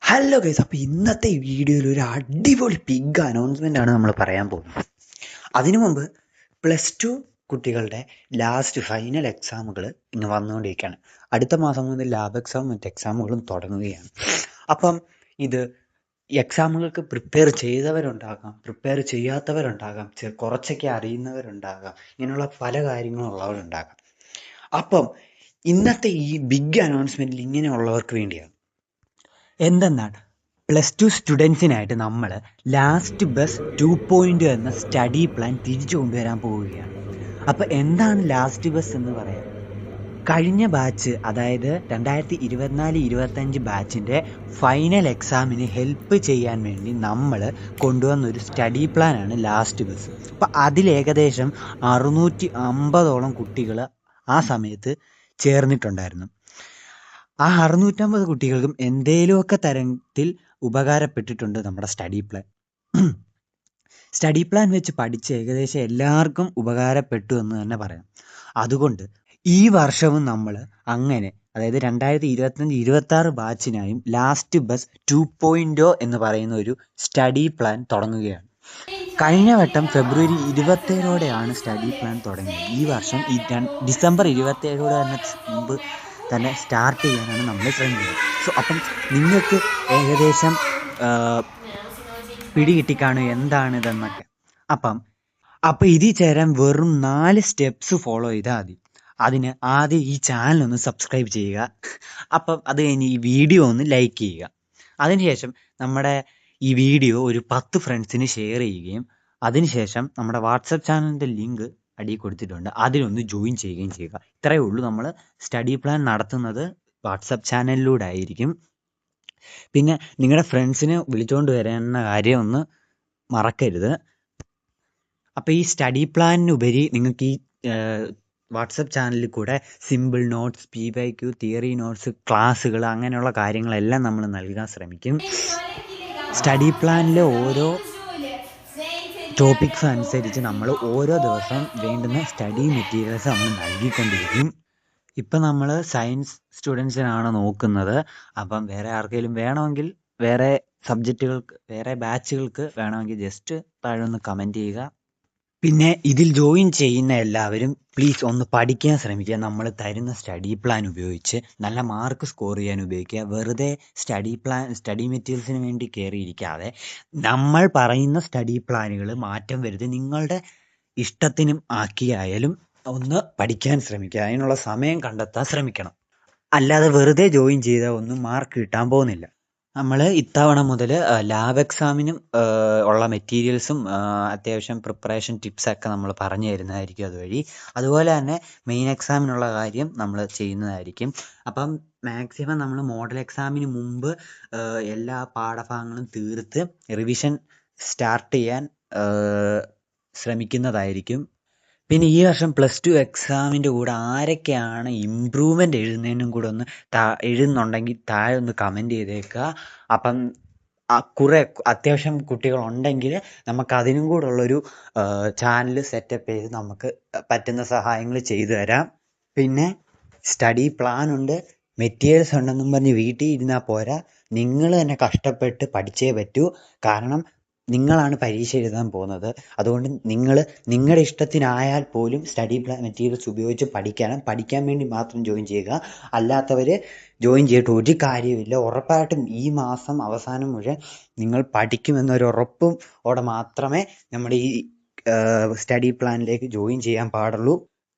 Hello guys, അപ്പോൾ ഇന്നത്തെ ഈ വീഡിയോയിൽ ഒരു അടിപൊളി ബിഗ് അനൗൺസ്മെൻ്റ് ആണ് നമ്മൾ പറയാൻ പോകുന്നത്. അതിനു മുമ്പ് +2 കുട്ടികളുടെ ലാസ്റ്റ് ഫൈനൽ എക്സാമുകൾ ഇങ്ങനെ വന്നുകൊണ്ടിരിക്കുകയാണ്. അടുത്ത മാസം മുതൽ ലാബ് എക്സാമും മറ്റ് എക്സാമുകളും തുടങ്ങുകയാണ്. അപ്പം ഇത് എക്സാമുകൾക്ക് പ്രിപ്പയർ ചെയ്തവരുണ്ടാകാം, പ്രിപ്പയർ ചെയ്യാത്തവരുണ്ടാകാം, കുറച്ചൊക്കെ അറിയുന്നവരുണ്ടാകാം, ഇങ്ങനെയുള്ള പല കാര്യങ്ങളും ഉള്ളവരുണ്ടാകാം. അപ്പം ഇന്നത്തെ ഈ ബിഗ് അനൗൺസ്മെൻറ്റിൽ ഇങ്ങനെയുള്ളവർക്ക് വേണ്ടിയാണ്. എന്തെന്നാണ്, +2 സ്റ്റുഡൻസിനായിട്ട് നമ്മൾ ലാസ്റ്റ് ബസ് 2.0 എന്ന സ്റ്റഡി പ്ലാൻ തിരിച്ചു കൊണ്ടുവരാൻ പോവുകയാണ്. അപ്പോൾ എന്താണ് ലാസ്റ്റ് ബസ് എന്ന് പറയാം? കഴിഞ്ഞ ബാച്ച്, അതായത് 2024-25 ബാച്ചിൻ്റെ ഫൈനൽ എക്സാമിന് ഹെൽപ്പ് ചെയ്യാൻ വേണ്ടി നമ്മൾ കൊണ്ടുവന്നൊരു സ്റ്റഡി പ്ലാനാണ് ലാസ്റ്റ് ബസ്. അപ്പോൾ അതിലേകദേശം 650ഓളം കുട്ടികൾ ആ സമയത്ത് ചേർന്നിട്ടുണ്ടായിരുന്നു. ആ 650 കുട്ടികൾക്കും എന്തേലുമൊക്കെ തരത്തിൽ ഉപകാരപ്പെട്ടിട്ടുണ്ട് നമ്മുടെ സ്റ്റഡി പ്ലാൻ. സ്റ്റഡി പ്ലാൻ വെച്ച് പഠിച്ച് ഏകദേശം എല്ലാവർക്കും ഉപകാരപ്പെട്ടു എന്ന് തന്നെ പറയാം. അതുകൊണ്ട് ഈ വർഷവും നമ്മൾ അങ്ങനെ, അതായത് 2025-26 ബാച്ചിനായും ലാസ്റ്റ് ബസ് 2.0 എന്ന് പറയുന്ന ഒരു സ്റ്റഡി പ്ലാൻ തുടങ്ങുകയാണ്. കഴിഞ്ഞ വട്ടം ഫെബ്രുവരി 27ഓടെയാണ് സ്റ്റഡി പ്ലാൻ തുടങ്ങിയത്. ഈ വർഷം ഡിസംബർ 27ഓടെ തന്നെ സ്റ്റാർട്ട് ചെയ്യാനാണ് നമ്മൾ ശ്രമിക്കുന്നത്. സോ അപ്പം നിങ്ങൾക്ക് ഏകദേശം പിടികിട്ടിക്കാണും എന്താണിതെന്നൊക്കെ. അപ്പം ഇതിൽ ചേരാൻ വെറും 4 സ്റ്റെപ്സ് ഫോളോ ചെയ്താൽ മതി. അതിന് ആദ്യം ഈ ചാനലൊന്ന് സബ്സ്ക്രൈബ് ചെയ്യുക. അപ്പം അത് കഴിഞ്ഞ് ഈ വീഡിയോ ഒന്ന് ലൈക്ക് ചെയ്യുക. അതിനുശേഷം നമ്മുടെ ഈ വീഡിയോ ഒരു 10 ഫ്രണ്ട്സിന് ഷെയർ ചെയ്യുകയും അതിനുശേഷം നമ്മുടെ വാട്സപ്പ് ചാനലിൻ്റെ ലിങ്ക് അടിയിൽ കൊടുത്തിട്ടുണ്ട്, അതിലൊന്ന് ജോയിൻ ചെയ്യുകയും ചെയ്യുക. ഇത്രയേ ഉള്ളൂ. നമ്മൾ സ്റ്റഡി പ്ലാൻ നടത്തുന്നത് വാട്സപ്പ് ചാനലിലൂടെ ആയിരിക്കും. പിന്നെ നിങ്ങളുടെ ഫ്രണ്ട്സിനെ വിളിച്ചുകൊണ്ട് വരേണ്ട കാര്യം ഒന്ന് മറക്കരുത്. അപ്പോൾ ഈ സ്റ്റഡി പ്ലാനിനുപരി നിങ്ങൾക്ക് ഈ വാട്സപ്പ് ചാനലിൽ കൂടെ simple notes, PYQ, theory notes, ക്ലാസ്സുകൾ, അങ്ങനെയുള്ള കാര്യങ്ങളെല്ലാം നമ്മൾ നൽകാൻ ശ്രമിക്കും. സ്റ്റഡി പ്ലാനിലെ ഓരോ ടോപ്പിക്സ് അനുസരിച്ച് നമ്മൾ ഓരോ ദിവസം വേണ്ടുന്ന സ്റ്റഡി മെറ്റീരിയൽസ് നമ്മൾ നൽകിക്കൊണ്ടിരിക്കും. ഇപ്പം നമ്മൾ സയൻസ് സ്റ്റുഡൻസിനാണ് നോക്കുന്നത്. അപ്പം വേറെ ആർക്കെങ്കിലും വേണമെങ്കിൽ, വേറെ സബ്ജക്റ്റുകൾക്ക്, വേറെ ബാച്ചുകൾക്ക് വേണമെങ്കിൽ ജസ്റ്റ് താഴെ ഒന്ന് കമൻറ്റ് ചെയ്യുക. പിന്നെ ഇതിൽ ജോയിൻ ചെയ്യുന്ന എല്ലാവരും പ്ലീസ് ഒന്ന് പഠിക്കാൻ ശ്രമിക്കുക. നമ്മൾ തരുന്ന സ്റ്റഡി പ്ലാൻ ഉപയോഗിച്ച് നല്ല മാർക്ക് സ്കോർ ചെയ്യാൻ ഉപയോഗിക്കുക. വെറുതെ സ്റ്റഡി മെറ്റീരിയൽസിന് വേണ്ടി കയറിയിരിക്കാതെ നമ്മൾ പറയുന്ന സ്റ്റഡി പ്ലാനുകൾ മാറ്റം വരുത്തി നിങ്ങളുടെ ഇഷ്ടത്തിനും ആക്കിയായാലും ഒന്ന് പഠിക്കാൻ ശ്രമിക്കുക. അതിനുള്ള സമയം കണ്ടെത്താൻ ശ്രമിക്കണം. അല്ലാതെ വെറുതെ ജോയിൻ ചെയ്താൽ ഒന്നും മാർക്ക് കിട്ടാൻ പോകുന്നില്ല. നമ്മൾ ഇത്തവണ മുതൽ ലാബ് എക്സാമിനും ഉള്ള മെറ്റീരിയൽസും അത്യാവശ്യം പ്രിപ്പറേഷൻ ടിപ്സൊക്കെ നമ്മൾ പറഞ്ഞു തരുന്നതായിരിക്കും അതുവഴി. അതുപോലെ തന്നെ മെയിൻ എക്സാമിനുള്ള കാര്യം നമ്മൾ ചെയ്യുന്നതായിരിക്കും. അപ്പം മാക്സിമം നമ്മൾ മോഡൽ എക്സാമിന് മുമ്പ് എല്ലാ പാഠഭാഗങ്ങളും തീർത്ത് റിവിഷൻ സ്റ്റാർട്ട് ചെയ്യാൻ ശ്രമിക്കുന്നതായിരിക്കും. പിന്നെ ഈ വർഷം +2 എക്സാമിൻ്റെ കൂടെ ആരൊക്കെയാണ് ഇമ്പ്രൂവ്മെൻ്റ് എഴുതുന്നതിനും കൂടെ ഒന്ന് എഴുതുന്നുണ്ടെങ്കിൽ താഴെ ഒന്ന് കമൻറ്റ് ചെയ്തേക്കുക. അപ്പം കുറേ അത്യാവശ്യം കുട്ടികളുണ്ടെങ്കിൽ നമുക്ക് അതിനും കൂടെ ഉള്ളൊരു ചാനൽ സെറ്റപ്പ് ചെയ്ത് നമുക്ക് പറ്റുന്ന സഹായങ്ങൾ ചെയ്തു തരാം. പിന്നെ സ്റ്റഡി പ്ലാൻ ഉണ്ട്, മെറ്റീരിയൽസ് ഉണ്ടെന്നും പറഞ്ഞ് വീട്ടിൽ ഇരുന്നാൽ പോരാ. നിങ്ങൾ തന്നെ കഷ്ടപ്പെട്ട് പഠിച്ചേ പറ്റൂ. കാരണം നിങ്ങളാണ് പരീക്ഷ എഴുതാൻ പോകുന്നത്. അതുകൊണ്ട് നിങ്ങൾ നിങ്ങളുടെ ഇഷ്ടത്തിനായാൽ പോലും സ്റ്റഡി പ്ലാൻ മെറ്റീരിയൽസ് ഉപയോഗിച്ച് പഠിക്കാൻ വേണ്ടി മാത്രം ജോയിൻ ചെയ്യുക. അല്ലാത്തവർ ജോയിൻ ചെയ്തിട്ട് ഒരു കാര്യമില്ല. ഉറപ്പായിട്ടും ഈ മാസം അവസാനം മുഴുവൻ നിങ്ങൾ പഠിക്കുമെന്നൊരു ഉറപ്പോടെ മാത്രമേ നമ്മുടെ ഈ സ്റ്റഡി പ്ലാനിലേക്ക് ജോയിൻ ചെയ്യാൻ പാടുള്ളൂ.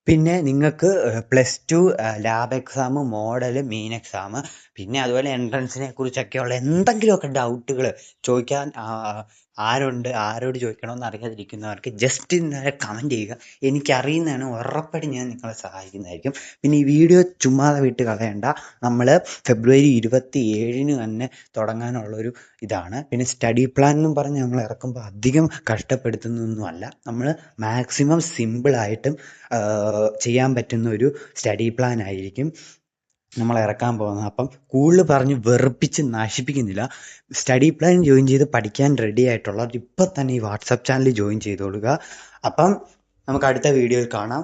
പിന്നെ നിങ്ങൾക്ക് +2 lab exam, model, main exam, പിന്നെ അതുപോലെ എൻട്രൻസിനെ കുറിച്ചൊക്കെയുള്ള എന്തെങ്കിലുമൊക്കെ ഡൗട്ടുകൾ ചോദിക്കാൻ ആരോട് ചോദിക്കണമെന്ന് അറിയാതിരിക്കുന്നവർക്ക് ജസ്റ്റ് നേരെ കമൻറ്റ് ചെയ്യുക. എനിക്കറിയുന്നതാണ്, ഉറപ്പായിട്ട് ഞാൻ നിങ്ങളെ സഹായിക്കുന്നതായിരിക്കും. പിന്നെ ഈ വീഡിയോ ചുമ്മാതെ വിട്ട് കളയണ്ട. നമ്മൾ ഫെബ്രുവരി 27 തന്നെ തുടങ്ങാനുള്ളൊരു ഇതാണ്. പിന്നെ സ്റ്റഡി പ്ലാൻ എന്നും പറഞ്ഞ് നമ്മൾ ഇറക്കുമ്പോൾ അധികം കഷ്ടപ്പെടുത്തുന്നൊന്നുമല്ല. നമ്മൾ മാക്സിമം സിമ്പിളായിട്ടും ചെയ്യാൻ പറ്റുന്ന ഒരു സ്റ്റഡി പ്ലാൻ ആയിരിക്കും നമ്മൾ ഇറക്കാൻ പോകുന്നത്. അപ്പം കൂടുതൽ പറഞ്ഞ് വെറുപ്പിച്ച് നശിപ്പിക്കുന്നില്ല. സ്റ്റഡി പ്ലാൻ ജോയിൻ ചെയ്ത് പഠിക്കാൻ റെഡി ആയിട്ടുള്ളവർ ഇപ്പം തന്നെ ഈ വാട്സപ്പ് ചാനൽ ജോയിൻ ചെയ്തോളുക. അപ്പം നമുക്ക് അടുത്ത വീഡിയോയിൽ കാണാം.